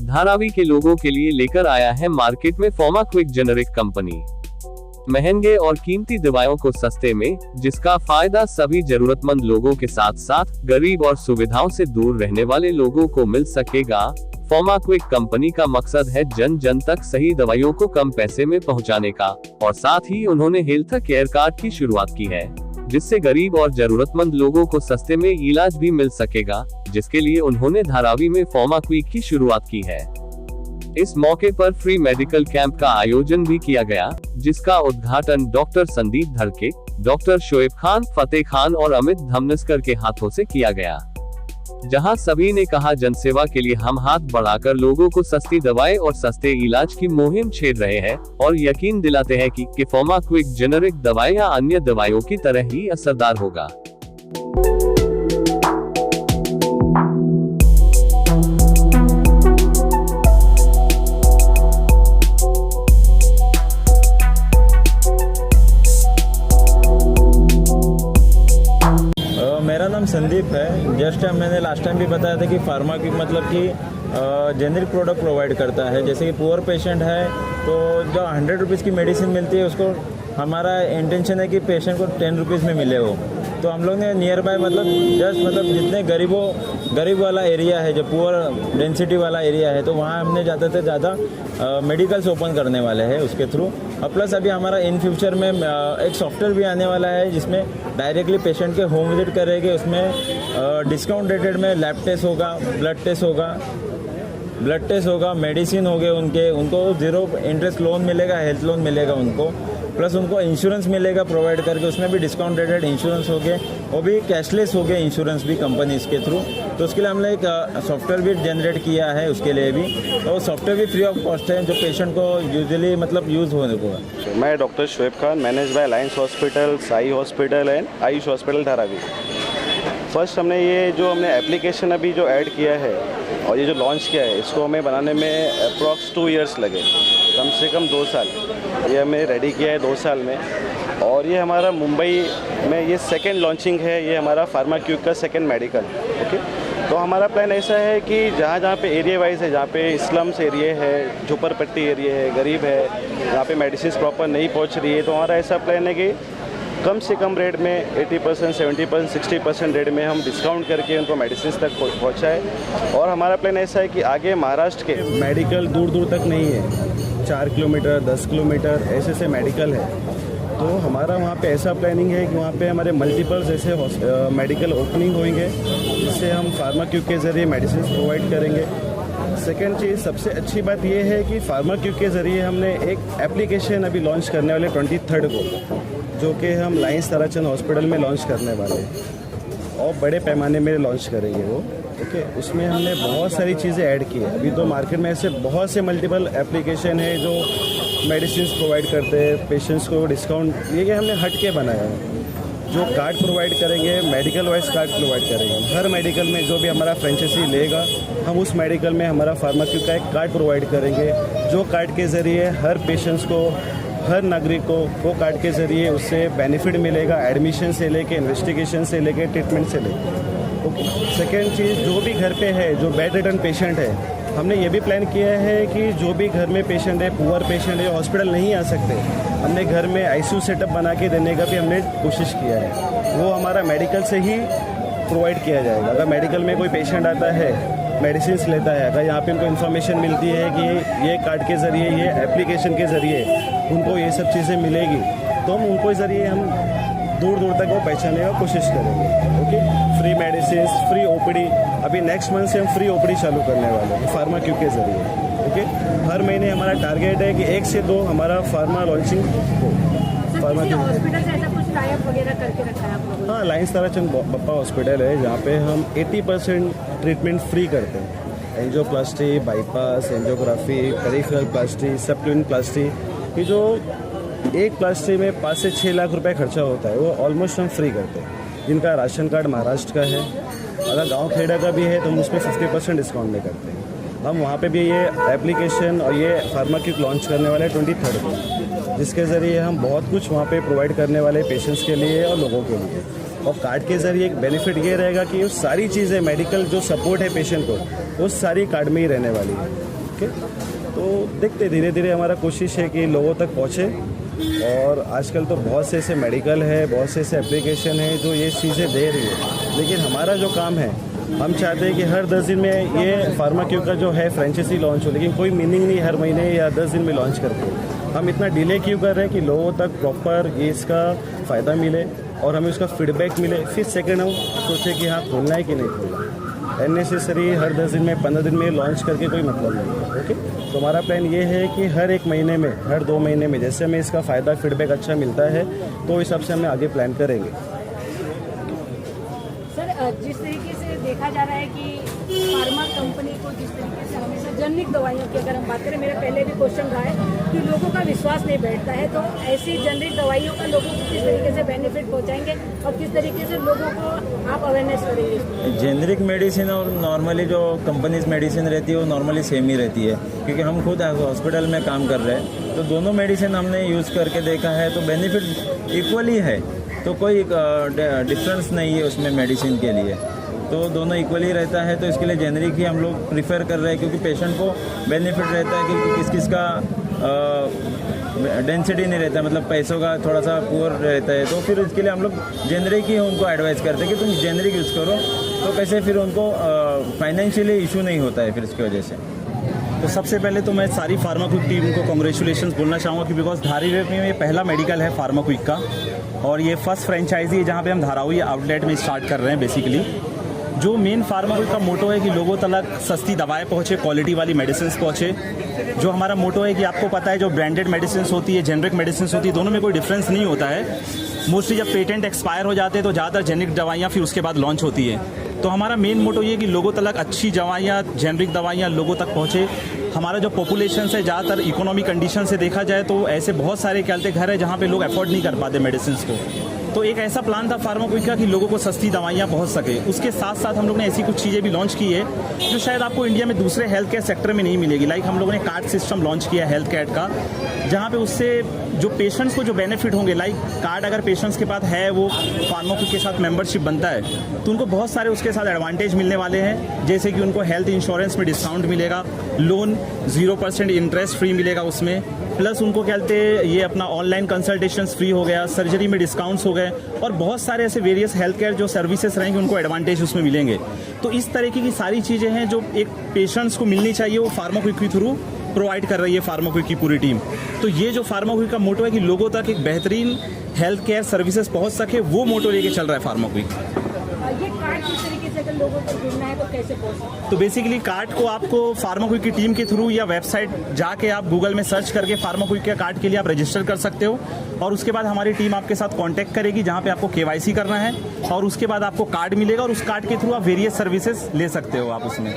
धारावी के लोगों के लिए लेकर आया है मार्केट में फार्माक्विक जेनेरिक कंपनी। महंगे और कीमती दवाओं को सस्ते में, जिसका फायदा सभी जरूरतमंद लोगों के साथ साथ गरीब और सुविधाओं से दूर रहने वाले लोगों को मिल सकेगा। फार्माक्विक कंपनी का मकसद है जन जन तक सही दवाइयों को कम पैसे में पहुंचाने का, और साथ ही उन्होंने हेल्थ केयर कार्ड की शुरुआत की है, जिससे गरीब और जरूरतमंद लोगों को सस्ते में इलाज भी मिल सकेगा, जिसके लिए उन्होंने धारावी में फार्माक्विक की शुरुआत की है। इस मौके पर फ्री मेडिकल कैंप का आयोजन भी किया गया, जिसका उद्घाटन डॉक्टर संदीप धड़के, डॉक्टर शोएब खान, फतेह खान और अमित धमनस्कर के हाथों से किया गया, जहां सभी ने कहा जनसेवा के लिए हम हाथ बढ़ाकर लोगों को सस्ती दवाएं और सस्ते इलाज की मुहिम छेड़ रहे हैं और यकीन दिलाते हैं कि फार्माक्विक जेनेरिक दवाएं या अन्य दवाइयों की तरह ही असरदार होगा। मेरा नाम संदीप है। जस्ट मैंने लास्ट टाइम भी बताया था कि फार्माक्विक मतलब कि जेनेरिक प्रोडक्ट प्रोवाइड करता है। जैसे कि पुअर पेशेंट है तो जो 100 रुपीज़ की मेडिसिन मिलती है उसको हमारा इंटेंशन है कि पेशेंट को 10 रुपीज़ में मिले वो। तो हम लोग ने नियर बाय मतलब जस्ट मतलब जितने गरीब वाला एरिया है, जो पुअर डेंसिटी वाला एरिया है, तो वहाँ हमने ज़्यादा से ज़्यादा मेडिकल्स ओपन करने वाले हैं उसके थ्रू। और प्लस अभी हमारा इन फ्यूचर में एक सॉफ्टवेयर भी आने वाला है जिसमें डायरेक्टली पेशेंट के होम विजिट करेंगे। उसमें डिस्काउंट रेटेड में लैब टेस्ट होगा, ब्लड टेस्ट होगा, मेडिसिन हो गए उनको 0 इंटरेस्ट लोन मिलेगा, हेल्थ लोन मिलेगा उनको, प्लस उनको इंश्योरेंस मिलेगा प्रोवाइड करके, उसमें भी डिस्काउंट रेटेड इंश्योरेंस हो गए, वो भी कैशलेस हो गए इंश्योरेंस भी कंपनीज के थ्रू। तो उसके लिए हमने एक सॉफ्टवेयर भी जनरेट किया है उसके लिए भी, तो सॉफ्टवेयर भी फ्री ऑफ कॉस्ट है जो पेशेंट को यूजुअली मतलब यूज़ होने को है। मैं doctor Shoaib Khan, manage by alliance hospital, Sai hospital and Ayush hospital Dharavi. First हमने एप्लीकेशन अभी जो ऐड किया है और ये जो लॉन्च किया है, इसको हमें बनाने में अप्रॉक्स 2 इयर्स लगे, कम से कम 2 साल। ये हमने रेडी किया है 2 साल में, और ये हमारा मुंबई में ये सेकेंड लॉन्चिंग है। ये हमारा फार्माक्विक का सेकेंड मेडिकल। ओके, तो हमारा प्लान ऐसा है कि जहाँ पे एरिया वाइज है, जहाँ पे स्लम्स एरिया है, झोपड़पट्टी एरिया है, गरीब है, जहाँ पे मेडिसिन प्रॉपर नहीं पहुँच रही है, तो हमारा ऐसा प्लान है कि कम से कम रेट में 80%, 70%, 60% रेट में हम डिस्काउंट करके उनको मेडिसिन तक पहुँचाए। और हमारा प्लान ऐसा है कि आगे महाराष्ट्र के मेडिकल दूर दूर तक नहीं है, 4 किलोमीटर 10 किलोमीटर ऐसे मेडिकल है। तो हमारा वहाँ पे ऐसा प्लानिंग है कि वहाँ पे हमारे मल्टीपल ऐसे मेडिकल ओपनिंग होंगे, जिससे हम फार्माक्विक के ज़रिए मेडिसिन प्रोवाइड करेंगे। सेकेंड चीज़, सबसे अच्छी बात यह है कि फार्माक्विक के ज़रिए हमने एक एप्लीकेशन अभी लॉन्च करने वाले 23rd को, जो कि हम लायंस ताराचंद हॉस्पिटल में लॉन्च करने वाले हैं और बड़े पैमाने में लॉन्च करेंगे वो। ओके, उसमें हमने बहुत सारी चीज़ें ऐड की है। अभी तो मार्केट में ऐसे बहुत से मल्टीपल एप्लीकेशन है जो मेडिसिन प्रोवाइड करते हैं, पेशेंट्स को डिस्काउंट, ये हमने हट के बनाया है। जो कार्ड प्रोवाइड करेंगे, मेडिकल वाइज कार्ड प्रोवाइड करेंगे। हर मेडिकल में जो भी हमारा फ्रेंचाइजी लेगा, हम उस मेडिकल में हमारा फार्माक्विक का एक कार्ड प्रोवाइड करेंगे, जो कार्ड के ज़रिए हर पेशेंट्स को, हर नागरिक को वो कार्ड के ज़रिए उससे बेनिफिट मिलेगा, एडमिशन से लेके, इन्वेस्टिगेशन से लेके, ट्रीटमेंट से लेके। ओके, सेकेंड चीज़, जो भी घर पे है, जो बेड रिटर्न पेशेंट है, हमने ये भी प्लान किया है कि जो भी घर में पेशेंट है, पुअर पेशेंट है, हॉस्पिटल नहीं आ सकते, हमने घर में ICU सेटअप बना के देने का भी हमने कोशिश किया है। वो हमारा मेडिकल से ही प्रोवाइड किया जाएगा। अगर मेडिकल में कोई पेशेंट आता है, मेडिसिन लेता है, अगर यहाँ पे उनको इन्फॉर्मेशन मिलती है कि ये कार्ड के ज़रिए, ये एप्लीकेशन के ज़रिए उनको ये सब चीज़ें मिलेगी, तो हम उनको ज़रिए हम दूर दूर तक वो पहचानने का कोशिश करेंगे। Okay, free medicine, free OPD, अभी नेक्स्ट मंथ से हम फ्री OPD चालू करने वाले हैं फार्माक्विक के ज़रिए। ओके, हर महीने हमारा टारगेट है कि 1 से 2 हमारा फार्मा लॉन्चिंग हो। हॉस्पिटल से ऐसा कुछ टाइप वगैरह करके रखा है आप लोगों ने? हाँ, लायंस ताराचंद बप्पा हॉस्पिटल है, जहाँ पे हम 80% ट्रीटमेंट फ्री करते हैं। एंजियोप्लास्टी, बाईपास, एंजियोग्राफी, पेरिफेरल प्लास्टी, सबक्लिनिक प्लास्टी, ये जो एक प्लास्टी में 5 से 6 लाख रुपए खर्चा होता है, वो ऑलमोस्ट हम फ्री करते हैं। जिनका राशन कार्ड महाराष्ट्र का है, अगर गांव खेड़ा का भी है, तो हम उसमें 50% डिस्काउंट में करते हैं। हम वहाँ पे भी ये एप्लीकेशन और ये फार्माक्विक लॉन्च करने वाले 23rd को, जिसके ज़रिए हम बहुत कुछ वहाँ पे प्रोवाइड करने वाले पेशेंट्स के लिए और लोगों के लिए। और कार्ड के ज़रिए एक बेनिफिट ये रहेगा कि वो सारी चीज़ें, मेडिकल जो सपोर्ट है पेशेंट को, वो सारी कार्ड में ही रहने वाली है। ओके, तो देखते धीरे धीरे हमारा कोशिश है कि लोगों तक पहुँचे। और आजकल तो बहुत से ऐसे मेडिकल है, बहुत से ऐसे एप्लीकेशन है जो ये चीज़ें दे रही है, लेकिन हमारा जो काम है, हम चाहते हैं कि हर 10 दिन में ये फार्माक्यू का जो है फ्रेंचाइजी लॉन्च हो, लेकिन कोई मीनिंग नहीं हर महीने या 10 दिन में लॉन्च करके। हम इतना डिले क्यों कर रहे हैं कि लोगों तक प्रॉपर ये इसका फ़ायदा मिले और हमें उसका फीडबैक मिले, फिर सेकेंड हम सोचें कि हाँ खोलना है कि नहीं खोलना। अननेसेसरी हर 10 दिन में 15 दिन में लॉन्च करके कोई मतलब नहीं है। ओके, तो हमारा प्लान ये है कि हर 1 महीने में, हर 2 महीने में जैसे हमें इसका फ़ायदा फीडबैक अच्छा मिलता है तो उस हिसाब से हमें आगे प्लान करेंगे। सर, जिस तरीके से देखा जा रहा है कि फार्मा कंपनी को जिस तरीके से हमेशा जेनरिक दवाइयों की अगर हम बात करें, मेरा पहले भी क्वेश्चन रहा है कि लोगों का विश्वास नहीं बैठता है, तो ऐसी जेनरिक दवाइयों का लोगों को किस तरीके से बेनिफिट पहुंचाएंगे और किस तरीके से लोगों को आप अवेयरनेस करेंगे? जेनरिक मेडिसिन और नॉर्मली जो कंपनीज मेडिसिन रहती है वो नॉर्मली सेम ही रहती है, क्योंकि हम खुद हॉस्पिटल में काम कर रहे हैं, तो दोनों मेडिसिन हमने यूज़ करके देखा है तो बेनिफिट इक्वली है, तो कोई डिफरेंस नहीं है उसमें मेडिसिन के लिए, तो दोनों इक्वली रहता है। तो इसके लिए जेनरिक ही हम लोग प्रीफर कर रहे हैं, क्योंकि पेशेंट को बेनिफिट रहता है कि किस किस का डेंसिटी नहीं रहता, मतलब पैसों का थोड़ा सा पुअर रहता है, तो फिर इसके लिए हम लोग जेनरिक ही उनको एडवाइस करते हैं कि तुम जेनरिक यूज़ करो, तो कैसे फिर उनको फाइनेंशियली इशू नहीं होता है फिर इसकी वजह से। तो सबसे पहले तो मैं सारी फार्माक्विक टीम को कॉन्ग्रेचुलेशंस बोलना चाहूँगा कि बिकॉज धारावी में ये पहला मेडिकल है फार्माक्विक का, और ये फर्स्ट फ्रेंचाइजी है जहाँ पे हम धारावी आउटलेट में स्टार्ट कर रहे हैं। बेसिकली जो मेन फार्माक्विक का मोटो है कि लोगों तक सस्ती दवाएं पहुँचे, क्वालिटी वाली मेडिसिन पहुँचे। जो हमारा मोटो है कि आपको पता है जो ब्रांडेड मेडिसिन होती है, जेनरिक मेडिसिन होती है, दोनों में कोई डिफरेंस नहीं होता है। मोस्टली जब पेटेंट एक्सपायर हो जाते हैं तो ज़्यादातर जेनरिक दवाइयाँ फिर उसके बाद लॉन्च होती है। तो हमारा मेन मोटो ये कि लोगों तक अच्छी दवाइयाँ, जेनरिक दवाइयाँ लोगों तक पहुँचे। हमारा जो पॉपुलेशन है ज़्यादातर इकोनॉमिक कंडीशन से देखा जाए तो ऐसे बहुत सारे क्या कहते घर है जहाँ पे लोग अफोर्ड नहीं कर पाते मेडिसिन को, तो एक ऐसा प्लान था फार्माक्विक का कि लोगों को सस्ती दवाइयाँ पहुँच सके। उसके साथ साथ हम लोग ने ऐसी कुछ चीज़ें भी लॉन्च की है जो शायद आपको इंडिया में दूसरे हेल्थ केयर सेक्टर में नहीं मिलेगी। लाइक हम लोगों ने कार्ड सिस्टम लॉन्च किया है हेल्थ केयर का, जहाँ पे उससे जो पेशेंट्स को जो बेनिफिट होंगे, लाइक कार्ड अगर पेशेंट्स के पास है, वो फार्माक्विक के साथ मेंबरशिप बनता है, तो उनको बहुत सारे उसके साथ एडवांटेज मिलने वाले हैं। जैसे कि उनको हेल्थ इंश्योरेंस में डिस्काउंट मिलेगा, लोन 0% इंटरेस्ट फ्री मिलेगा उसमें, प्लस उनको क्या कहते हैं ये अपना ऑनलाइन कंसल्टेशंस फ्री हो गया, सर्जरी में डिस्काउंट्स हो गए, और बहुत सारे ऐसे वेरियस हेल्थ केयर जो सर्विसेज रहेंगे उनको एडवांटेज उसमें मिलेंगे। तो इस तरीके की सारी चीज़ें हैं जो एक पेशेंट्स को मिलनी चाहिए, वो फार्माक्विक के थ्रू प्रोवाइड कर रही है फार्माक्विक की पूरी टीम। तो ये जो फार्माक्विक का मोटो है कि लोगों तक एक बेहतरीन हेल्थ केयर सर्विसेज पहुंच सके, वो मोटो लेके चल रहा है फार्माक्विक। ये कार्ड किस तरीके से अगर लोगों को जुड़ना है तो कैसे पहुँच? तो बेसिकली कार्ड को आपको फार्माक्विक की टीम के थ्रू या वेबसाइट जाके आप गूगल में सर्च करके फार्माक्विक के कार्ड के लिए आप रजिस्टर कर सकते हो, और उसके बाद हमारी टीम आपके साथ कांटेक्ट करेगी जहां पे आपको KYC करना है, और उसके बाद आपको कार्ड मिलेगा और उस कार्ड के थ्रू आप वेरियस सर्विसेज ले सकते हो आप उसमें।